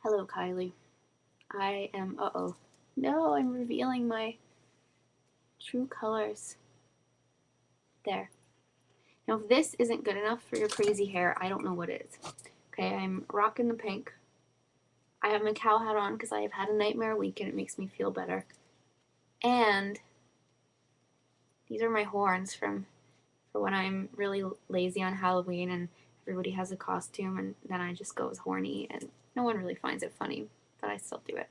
Hello, Kylie. I am, uh-oh. No, I'm revealing my true colors. There. Now, if this isn't good enough for your crazy hair, I don't know what is. Okay, I'm rocking the pink. I have my cow hat on because I have had a nightmare week and it makes me feel better. And these are my horns for when I'm really lazy on Halloween and everybody has a costume and then I just go as horny and no one really finds it funny, but I still do it.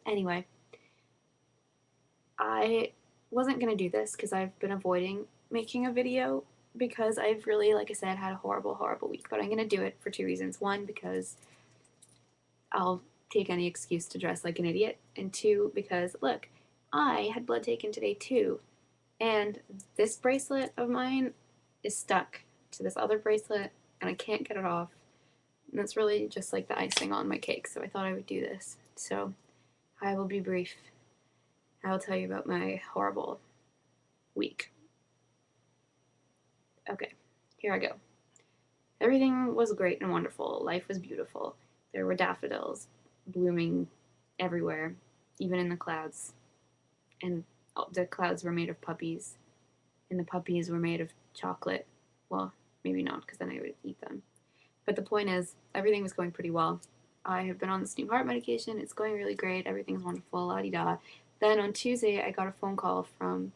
Anyway, I wasn't going to do this because I've been avoiding making a video because I've really, like I said, had a horrible, horrible week. But I'm going to do it for two reasons. One, because I'll take any excuse to dress like an idiot. And two, because look, I had blood taken today too. And this bracelet of mine is stuck to this other bracelet and I can't get it off. And that's really just like the icing on my cake. So I thought I would do this. So I will be brief. I will tell you about my horrible week. Okay, here I go. Everything was great and wonderful. Life was beautiful. There were daffodils blooming everywhere, even in the clouds. And the clouds were made of puppies, and the puppies were made of chocolate. Well, maybe not, because then I would eat them. But the point is, everything was going pretty well. I have been on this new heart medication. It's going really great. Everything's wonderful, la di da. Then on Tuesday, I got a phone call from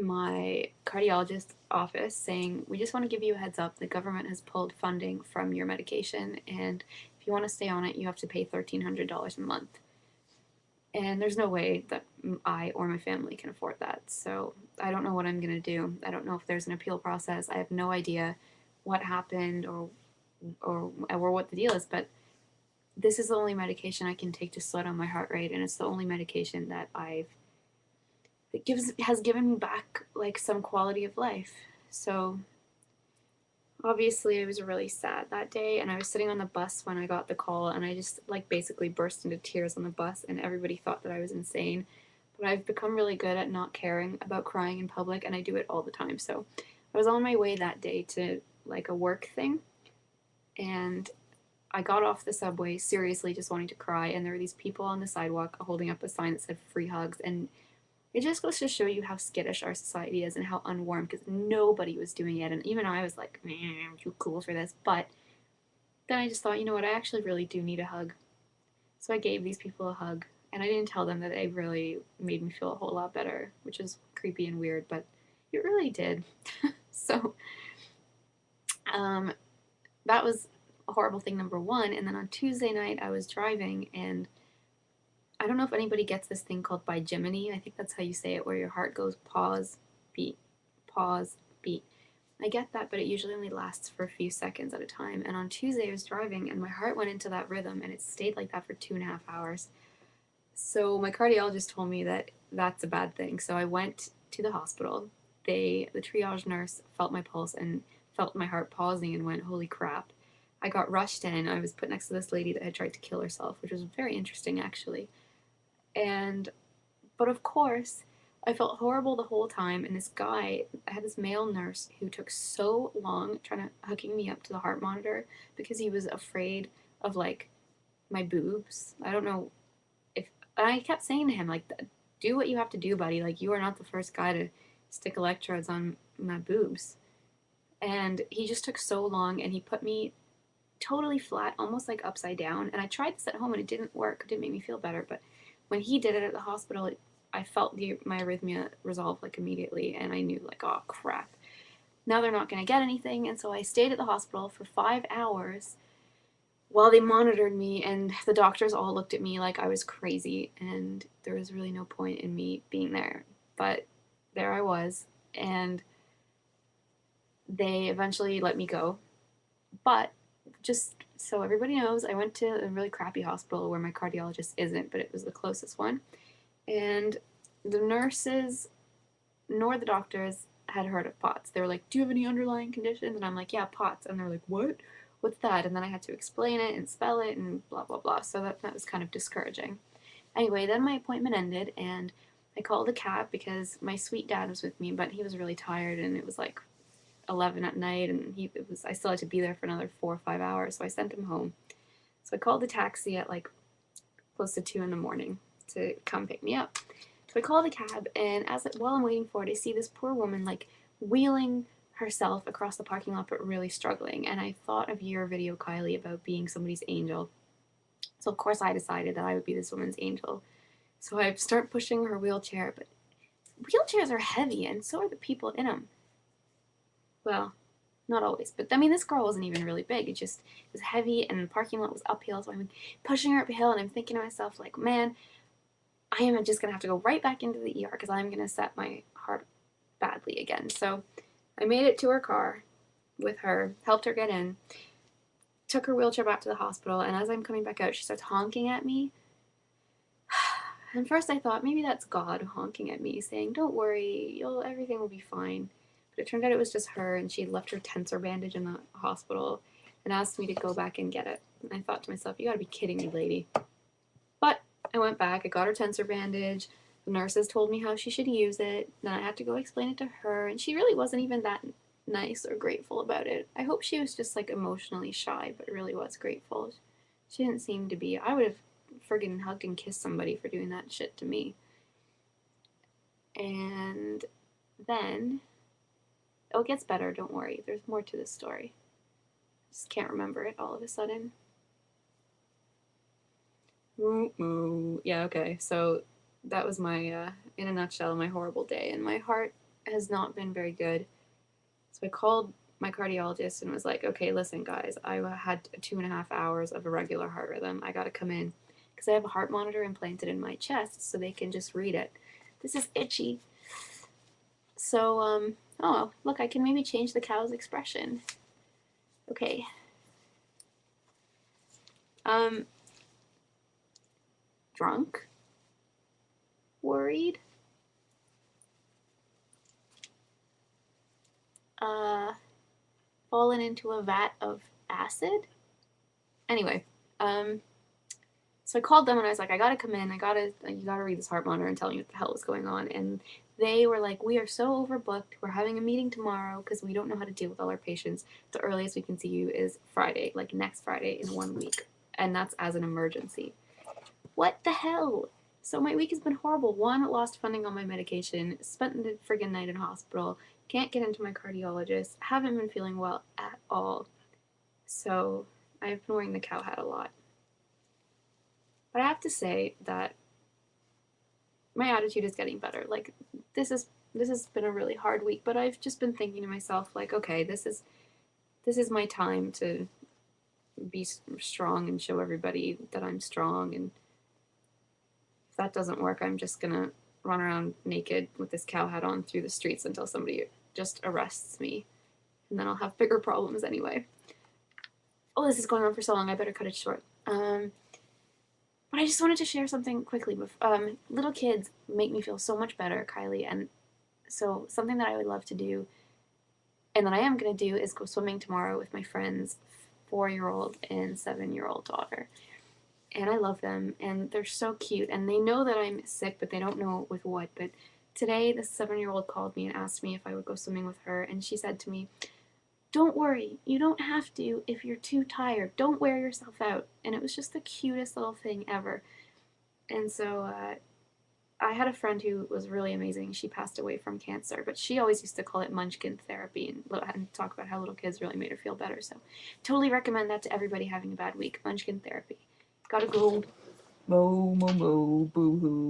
my cardiologist office saying, we just want to give you a heads up, the government has pulled funding from your medication, and if you want to stay on it, you have to pay $1,300 a month. And there's no way that I or my family can afford that. So I don't know what I'm going to do. I don't know if there's an appeal process. I have no idea what happened or what the deal is, but this is the only medication I can take to slow down my heart rate, and it's the only medication that has given me back like some quality of life. So obviously I was really sad that day, and I was sitting on the bus when I got the call, and I just like basically burst into tears on the bus, and everybody thought that I was insane. But I've become really good at not caring about crying in public, and I do it all the time. So I was on my way that day to like a work thing, and I got off the subway seriously just wanting to cry, and there were these people on the sidewalk holding up a sign that said free hugs, and it just goes to show you how skittish our society is and how unwarm, because nobody was doing it, and even I was like, man, I'm too cool for this. But then I just thought, you know what, I actually really do need a hug. So I gave these people a hug, and I didn't tell them that it really made me feel a whole lot better, which is creepy and weird, but it really did. So um, that was a horrible thing number one. And then on Tuesday night, I was driving, and I don't know if anybody gets this thing called bigeminy. I think that's how you say it, where your heart goes pause, beat, pause, beat. I get that, but it usually only lasts for a few seconds at a time. And on Tuesday, I was driving, and my heart went into that rhythm, and it stayed like that for 2.5 hours. So my cardiologist told me that that's a bad thing. So I went to the hospital. The triage nurse felt my pulse and felt my heart pausing and went, holy crap. I got rushed in. I was put next to this lady that had tried to kill herself, which was very interesting actually. And but of course, I felt horrible the whole time. And this guy, I had this male nurse who took so long trying to hooking me up to the heart monitor because he was afraid of like my boobs. I don't know if I kept saying to him like, do what you have to do, buddy. Like you are not the first guy to stick electrodes on my boobs. And he just took so long, and he put me totally flat, almost like upside down. And I tried this at home and it didn't work. It didn't make me feel better. But when he did it at the hospital, I felt my arrhythmia resolve like immediately, and I knew like, oh crap, now they're not going to get anything. And so I stayed at the hospital for 5 hours while they monitored me, and the doctors all looked at me like I was crazy, and there was really no point in me being there. But there I was, and they eventually let me go. But just so everybody knows, I went to a really crappy hospital where my cardiologist isn't, but it was the closest one. And the nurses nor the doctors had heard of POTS. They were like, do you have any underlying conditions? And I'm like, yeah, POTS. And they're like, what? What's that? And then I had to explain it and spell it and blah, blah, blah. So that was kind of discouraging. Anyway, then my appointment ended, and I called a cab because my sweet dad was with me, but he was really tired, and it was like 11 at night, and I still had to be there for another 4 or 5 hours, so I sent him home. So I called the taxi at like close to 2 in the morning to come pick me up. So I call the cab, and while I'm waiting for it, I see this poor woman like wheeling herself across the parking lot, but really struggling. And I thought of your video, Kylie, about being somebody's angel. So of course I decided that I would be this woman's angel. So I start pushing her wheelchair, but wheelchairs are heavy, and so are the people in them. Well, not always, but I mean, this girl wasn't even really big. It was heavy, and the parking lot was uphill, so I'm pushing her uphill, and I'm thinking to myself, like, man, I am just gonna have to go right back into the ER because I'm gonna set my heart badly again. So I made it to her car with her, helped her get in, took her wheelchair back to the hospital, and as I'm coming back out, she starts honking at me. And first I thought maybe that's God honking at me, saying, "Don't worry, everything will be fine." But it turned out it was just her, and she left her tensor bandage in the hospital and asked me to go back and get it. And I thought to myself, you gotta be kidding me, lady. But I went back, I got her tensor bandage, the nurses told me how she should use it, then I had to go explain it to her, and she really wasn't even that nice or grateful about it. I hope she was just like emotionally shy, but really was grateful. She didn't seem to be. I would have friggin' hugged and kissed somebody for doing that shit to me. And then, it gets better, don't worry. There's more to this story. Just can't remember it all of a sudden. Yeah, okay. So that was my, in a nutshell, my horrible day. And my heart has not been very good. So I called my cardiologist and was like, okay, listen, guys, I had 2.5 hours of irregular heart rhythm. I gotta come in because I have a heart monitor implanted in my chest so they can just read it. This is itchy. So, oh, look, I can maybe change the cow's expression. Okay. Drunk? Worried? Fallen into a vat of acid? Anyway, so I called them and I was like, I gotta come in, you gotta read this heart monitor and tell me what the hell was going on. And they were like, we are so overbooked, we're having a meeting tomorrow because we don't know how to deal with all our patients. The earliest we can see you is Friday, like next Friday in 1 week. And that's as an emergency. What the hell? So my week has been horrible. One, lost funding on my medication, spent the friggin' night in hospital, can't get into my cardiologist, haven't been feeling well at all. So I've been wearing the cow hat a lot. But I have to say that my attitude is getting better. Like, this has been a really hard week, but I've just been thinking to myself, like, okay, this is my time to be strong and show everybody that I'm strong. And if that doesn't work, I'm just gonna run around naked with this cow hat on through the streets until somebody just arrests me, and then I'll have bigger problems anyway. Oh, this is going on for so long, I better cut it short. But I just wanted to share something quickly. Little kids make me feel so much better, Kylie, and so something that I would love to do, and that I am going to do, is go swimming tomorrow with my friend's 4-year-old and 7-year-old daughter. And I love them, and they're so cute, and they know that I'm sick, but they don't know with what. But today, the 7-year-old called me and asked me if I would go swimming with her, and she said to me, "Don't worry, you don't have to if you're too tired. Don't wear yourself out." And it was just the cutest little thing ever. And so I had a friend who was really amazing. She passed away from cancer, but she always used to call it munchkin therapy and talk about how little kids really made her feel better. So totally recommend that to everybody having a bad week. Munchkin therapy. Gotta go. Mo, mo, mo, boo hoo.